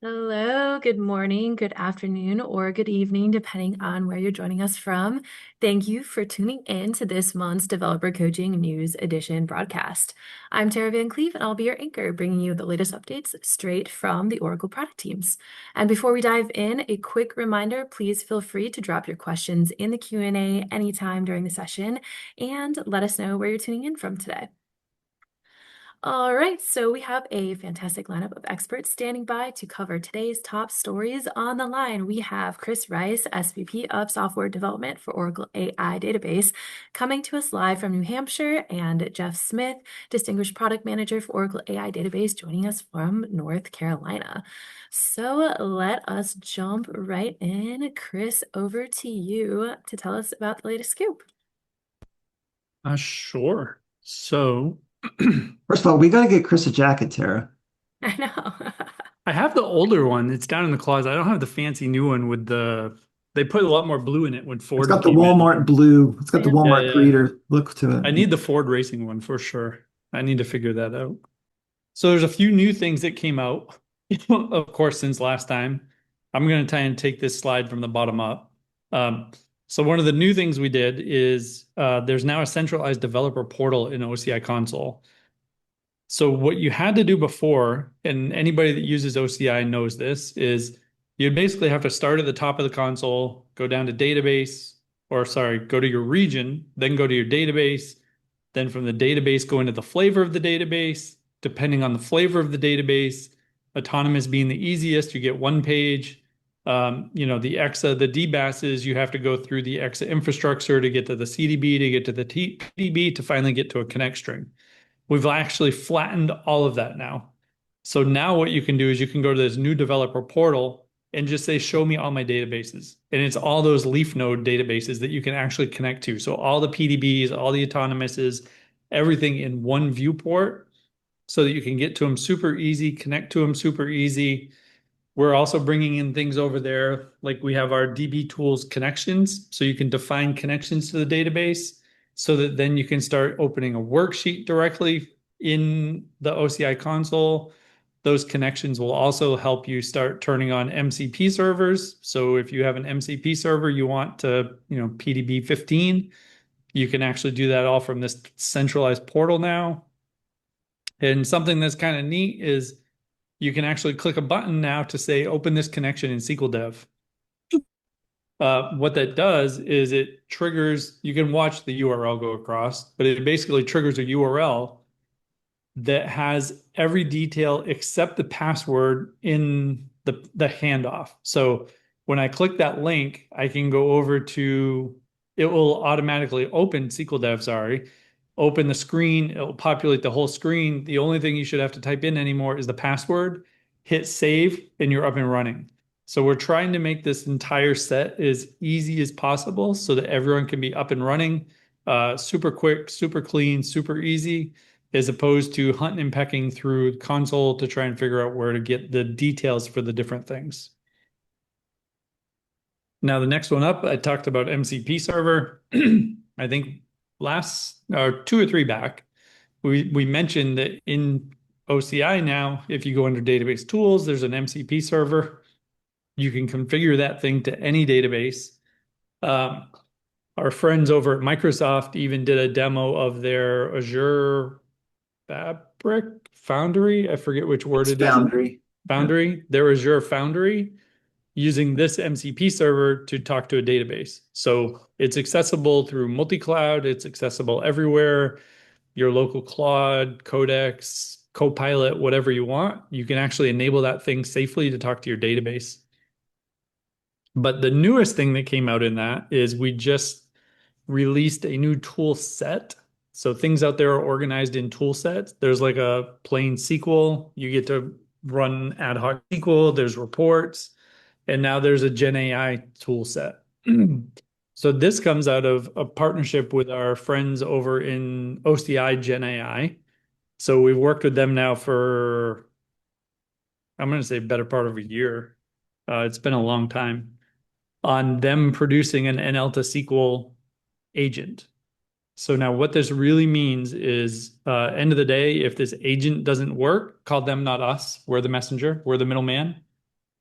Hello, good morning, good afternoon, or good evening, depending on where you're joining us from. Thank you for tuning in to this month's Developer Coaching News Edition broadcast. I'm Tara Van Cleve, and I'll be your anchor, bringing you the latest updates straight from the Oracle product teams. And before we dive in, a quick reminder, please feel free to drop your questions in the Q&A anytime during the session, and let us know where you're tuning in from today. All right, so we have a fantastic lineup of experts standing by to cover today's top stories. On the line, we have Chris Rice, SVP of Software Development for Oracle AI Database, coming to us live from New Hampshire, and Jeff Smith, Distinguished Product Manager for Oracle AI Database, joining us from North Carolina. So let us jump right in. Chris, over to you to tell us about the latest scoop. Sure. So First of all, we got to get Chris a jacket, Tara. I know. I have the older one. It's down in the closet. I don't have the fancy new one with they put a lot more blue in it when It's Ford got the came in. Walmart blue. It's got the Fancy. Yeah, Walmart yeah. creator look to I it. need the Ford racing one for sure. I need to figure that out. So there's a few new things that came out, of course, since last time. I'm going to try and take this slide from the bottom up. So one of the new things we did is there's now a centralized developer portal in OCI console. So what you had to do before, and anybody that uses OCI knows this, is you'd basically have to start at the top of the console, go down to database, or sorry, go to your region, then go to your database, then from the database go into the flavor of the database. Depending on the flavor of the database, autonomous being the easiest, you get one page. The EXA, the DBASs, you have to go through the EXA infrastructure to get to the CDB, to get to the TDB, to finally get to a connect string. We've actually flattened all of that now. So now what you can do is you can go to this new developer portal and just say, show me all my databases. And it's all those leaf node databases that you can actually connect to. So all the PDBs, all the autonomouses, everything in one viewport so that you can get to them super easy, connect to them super easy. We're also bringing in things over there, like we have our DB tools connections. So you can define connections to the database so that then you can start opening a worksheet directly in the OCI console. Those connections will also help you start turning on MCP servers. So if you have an MCP server you want to, PDB 15, you can actually do that all from this centralized portal now. And something that's kind of neat is you can actually click a button now to say, open this connection in SQL Dev. What that does is it triggers, you can watch the URL go across, but it basically triggers a URL that has every detail except the password in the handoff. So when I click that link, I can go over to, it will automatically open SQL Dev, sorry, open the screen, it will populate the whole screen. The only thing you should have to type in anymore is the password, hit save, and you're up and running. So we're trying to make this entire set as easy as possible so that everyone can be up and running, super quick, super clean, super easy, as opposed to hunting and pecking through console to try and figure out where to get the details for the different things. Now, the next one up, I talked about MCP server. I think last or two or three back, we mentioned that in OCI now, if you go under database tools, there's an MCP server. You can configure that thing to any database. Um, our friends over at Microsoft even did a demo of their Azure Fabric Foundry. I forget which word It's it is. Foundry. Yep. Foundry. Their Azure Foundry using this MCP server to talk to a database. So it's accessible through multi-cloud. It's accessible everywhere. Your local Claude, Codex, Copilot, whatever you want. You can actually enable that thing safely to talk to your database. But the newest thing that came out in that is we just released a new tool set. So things out there are organized in tool sets. There's like a plain SQL. You get to run ad hoc SQL. There's reports. And now there's a Gen AI tool set. So this comes out of a partnership with our friends over in OCI Gen AI. So we've worked with them now for, I'm going to say, better part of a year. It's been a long time on them producing an NL to SQL agent. So now what this really means is end of the day, if this agent doesn't work, call them, not us. We're the messenger, we're the middleman.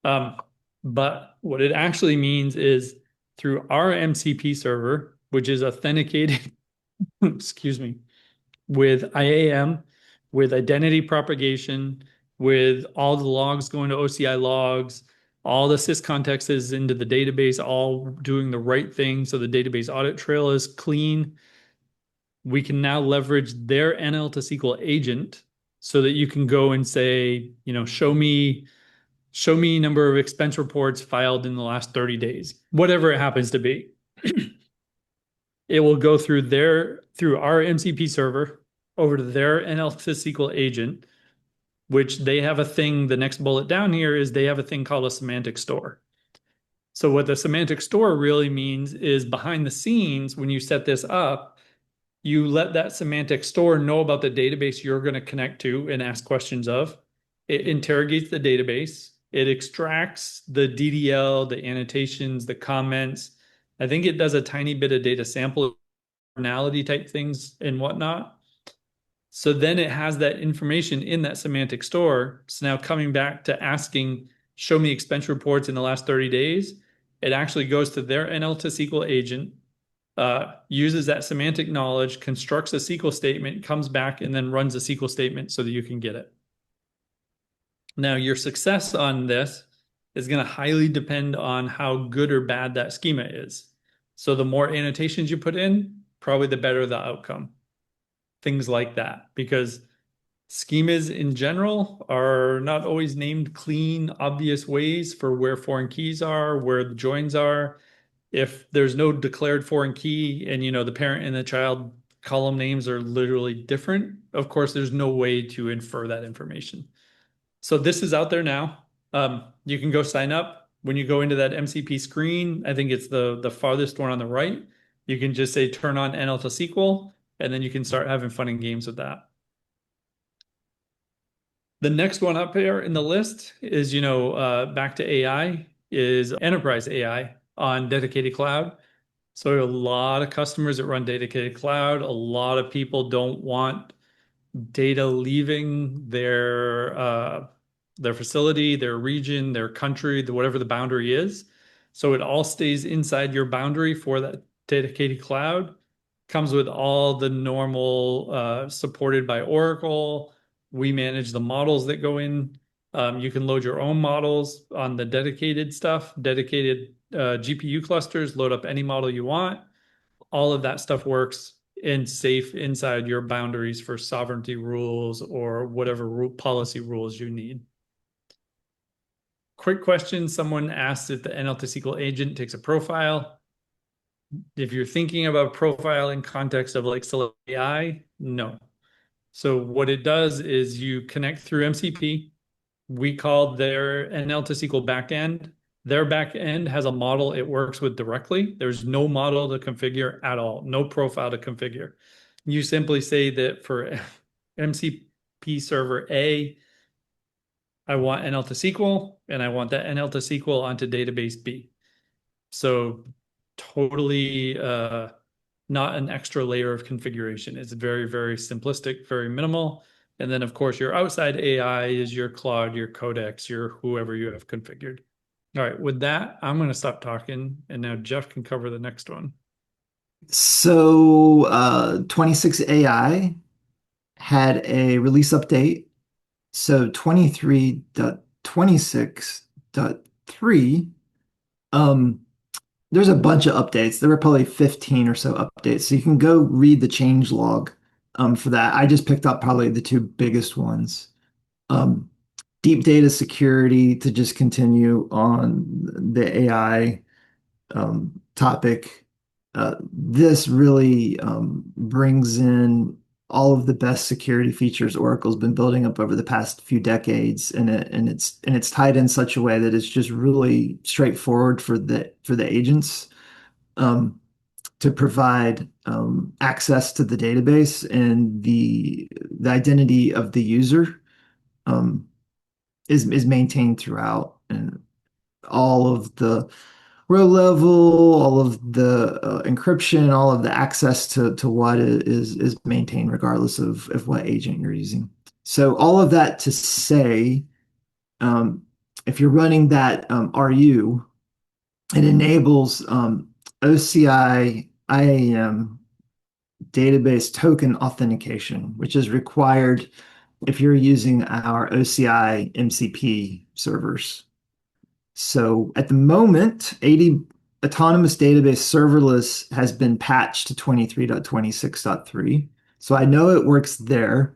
Um, but what it actually means is through our MCP server, which is authenticated, excuse me, with IAM, with identity propagation, with all the logs going to OCI logs, all the syscontexts is into the database, all doing the right thing so the database audit trail is clean. We can now leverage their NL to SQL agent so that you can go and say, show me number of expense reports filed in the last 30 days, whatever it happens to be. It will go through our MCP server over to their NL to SQL agent, which they have a thing. The next bullet down here is they have a thing called a semantic store. So what the semantic store really means is behind the scenes, when you set this up, you let that semantic store know about the database you're going to connect to and ask questions of. It interrogates the database. It extracts the DDL, the annotations, the comments. I think it does a tiny bit of data sample analysis type things and whatnot. So then it has that information in that semantic store. So now coming back to asking, show me expense reports in the last 30 days, it actually goes to their NL to SQL agent, uses that semantic knowledge, constructs a SQL statement, comes back, and then runs a SQL statement so that you can get it. Now, your success on this is going to highly depend on how good or bad that schema is. So the more annotations you put in, probably the better the outcome. Things like that, because schemas in general are not always named clean, obvious ways for where foreign keys are, where the joins are. If there's no declared foreign key and the parent and the child column names are literally different, of course, there's no way to infer that information. So this is out there now. You can go sign up. When you go into that MCP screen, I think it's the farthest one on the right. You can just say turn on NL to SQL, and then you can start having fun and games with that. The next one up here in the list is, back to AI, is enterprise AI on dedicated cloud. So a lot of customers that run dedicated cloud, a lot of people don't want data leaving their facility, their region, their country, whatever the boundary is. So it all stays inside your boundary for that dedicated cloud. Comes with all the normal supported by Oracle. We manage the models that go in. You can load your own models on the dedicated stuff, dedicated GPU clusters, load up any model you want. All of that stuff works and safe inside your boundaries for sovereignty rules or whatever policy rules you need. Quick question. Someone asked if the NL to SQL agent takes a profile. If you're thinking about profile in context of like Select AI, no. So what it does is you connect through MCP. We call their NL to SQL backend. Their backend has a model it works with directly. There's no model to configure at all, no profile to configure. You simply say that for MCP server A, I want NL to SQL, and I want that NL to SQL onto database B. So totally not an extra layer of configuration. It's very, very simplistic, very minimal. And then, of course, your outside AI is your Claude, your Codex, your whoever you have configured. All right, with that, I'm going to stop talking, and now Jeff can cover the next one. So 26 AI had a release update. So 23.26.3, there's a bunch of updates. There were probably 15 or so updates. So you can go read the change log for that. I just picked up probably the two biggest ones. Um, Deep data security, to just continue on the AI topic. This really brings in all of the best security features Oracle's been building up over the past few decades, and it's tied in such a way that it's just really straightforward for the agents to provide access to the database, and the identity of the user um, is maintained throughout, and all of the row level, all of the encryption, all of the access to what is maintained regardless of what agent you're using. So all of that to say, um, if you're running that RU, it enables OCI IAM database token authentication, which is required if you're using our OCI MCP servers. So at the moment, 80 autonomous database serverless has been patched to 23.26.3. So I know it works there.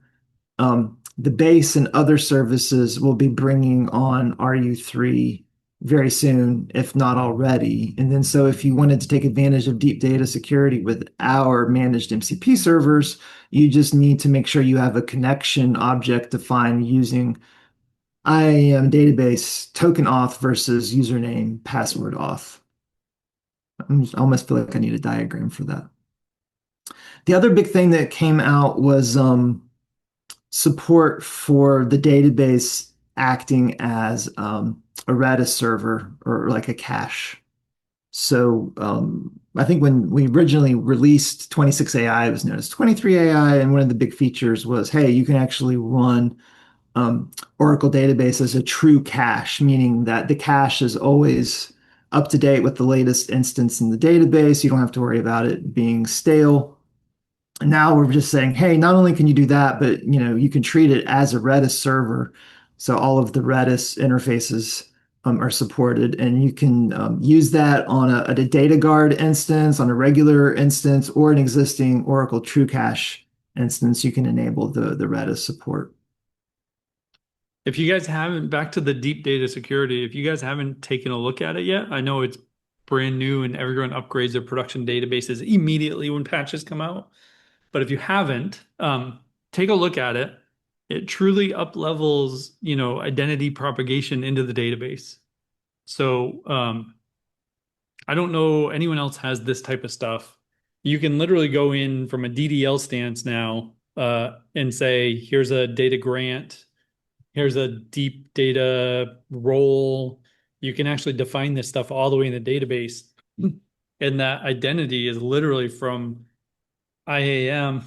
The base and other services will be bringing on RU3 very soon, if not already. And then so if you wanted to take advantage of deep data security with our managed MCP servers, you just need to make sure you have a connection object defined using IAM database token auth versus username password auth. I almost feel like I need a diagram for that. The other big thing that came out was support for the database acting as a Redis server or like a cache. So I think when we originally released 26AI, it was known as 23AI, and one of the big features was, hey, you can actually run Oracle database as a true cache, meaning that the cache is always up to date with the latest instance in the database. You don't have to worry about it being stale. And now we're just saying, hey, not only can you do that, but you can treat it as a Redis server. So all of the Redis interfaces are supported, and you can use that on a data guard instance, on a regular instance, or an existing Oracle True Cache instance. You can enable the Redis support. If you guys haven't, back to the deep data security, if you guys haven't taken a look at it yet, I know it's brand new and everyone upgrades their production databases immediately when patches come out. But if you haven't, take a look at it. It truly up levels, identity propagation into the database. So I don't know anyone else has this type of stuff. You can literally go in from a DDL stance now and say, here's a data grant, here's a deep data role. You can actually define this stuff all the way in the database. And that identity is literally from IAM,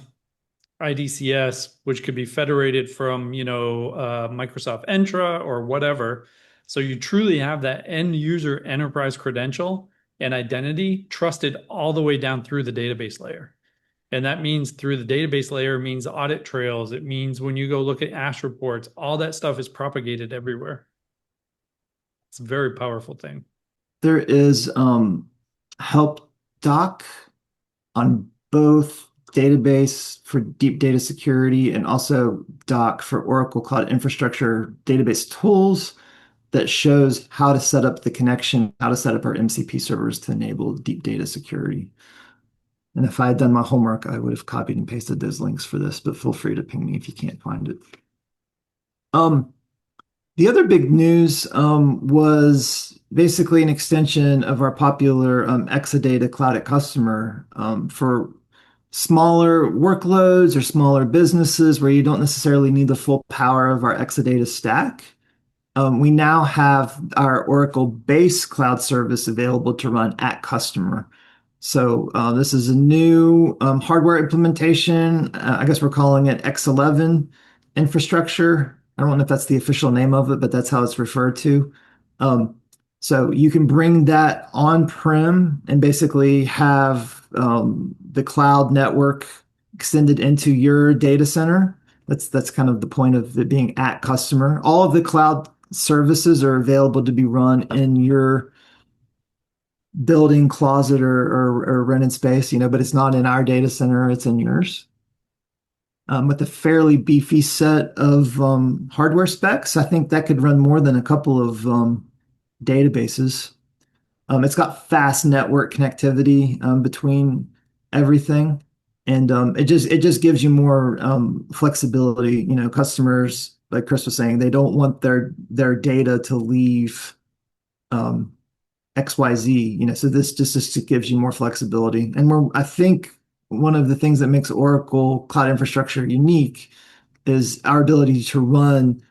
IDCS, which could be federated from, Microsoft Entra or whatever. So you truly have that end user enterprise credential and identity trusted all the way down through the database layer. And that means through the database layer means audit trails. It means when you go look at Ash reports, all that stuff is propagated everywhere. It's a very powerful thing. There is help doc on both database for deep data security and also doc for Oracle Cloud Infrastructure database tools that shows how to set up the connection, how to set up our MCP servers to enable deep data security. And if I had done my homework, I would have copied and pasted those links for this, but feel free to ping me if you can't find it. The other big news was basically an extension of our popular Exadata Cloud at Customer for smaller workloads or smaller businesses where you don't necessarily need the full power of our Exadata stack. We now have our Oracle base cloud service available to run at customer. So this is a new hardware implementation. I guess we're calling it X11 infrastructure. I don't know if that's the official name of it, but that's how it's referred to. So you can bring that on-prem and basically have the cloud network extended into your data center. That's kind of the point of it being at customer. All of the cloud services are available to be run in your building, closet, or rented space, but it's not in our data center, it's in yours. With a fairly beefy set of hardware specs, I think that could run more than a couple of databases. It's got fast network connectivity between everything, and it just gives you more flexibility. Customers, like Chris was saying, they don't want their data to leave XYZ, so this just gives you more flexibility. And I think one of the things that makes Oracle Cloud Infrastructure unique is our ability to run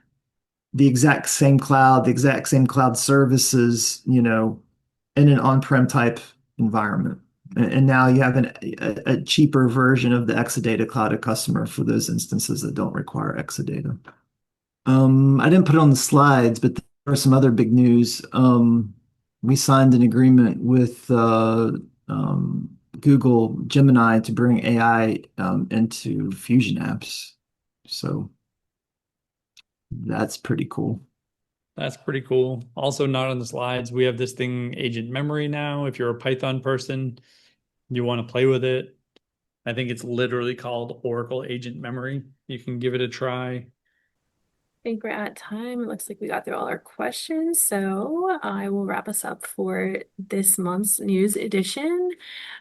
the exact same cloud, the exact same cloud services, in an on-prem type environment. And now you have a cheaper version of the Exadata Cloud at Customer for those instances that don't require Exadata. I didn't put it on the slides, but for some other big news. We signed an agreement with Google Gemini to bring AI into Fusion apps. So that's pretty cool. That's pretty cool. Also, not on the slides, we have this thing, Agent Memory now. If you're a Python person, you want to play with it. I think it's literally called Oracle Agent Memory. You can give it a try. I think we're at time. It looks like we got through all our questions. So I will wrap us up for this month's news edition.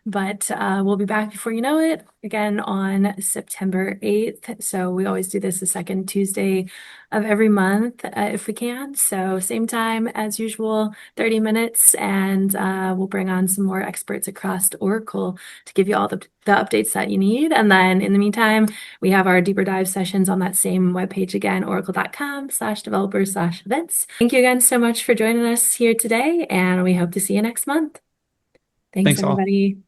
But we'll be back before you know it again on September 8th. So we always do this the second Tuesday of every month if we can. So same time as usual, 30 minutes. And we'll bring on some more experts across Oracle to give you all the updates that you need. And then in the meantime, we have our deeper dive sessions on that same webpage again, oracle.com/developers/events. Thank you again so much for joining us here today, and we hope to see you next month. Thanks, Thanks all. everybody.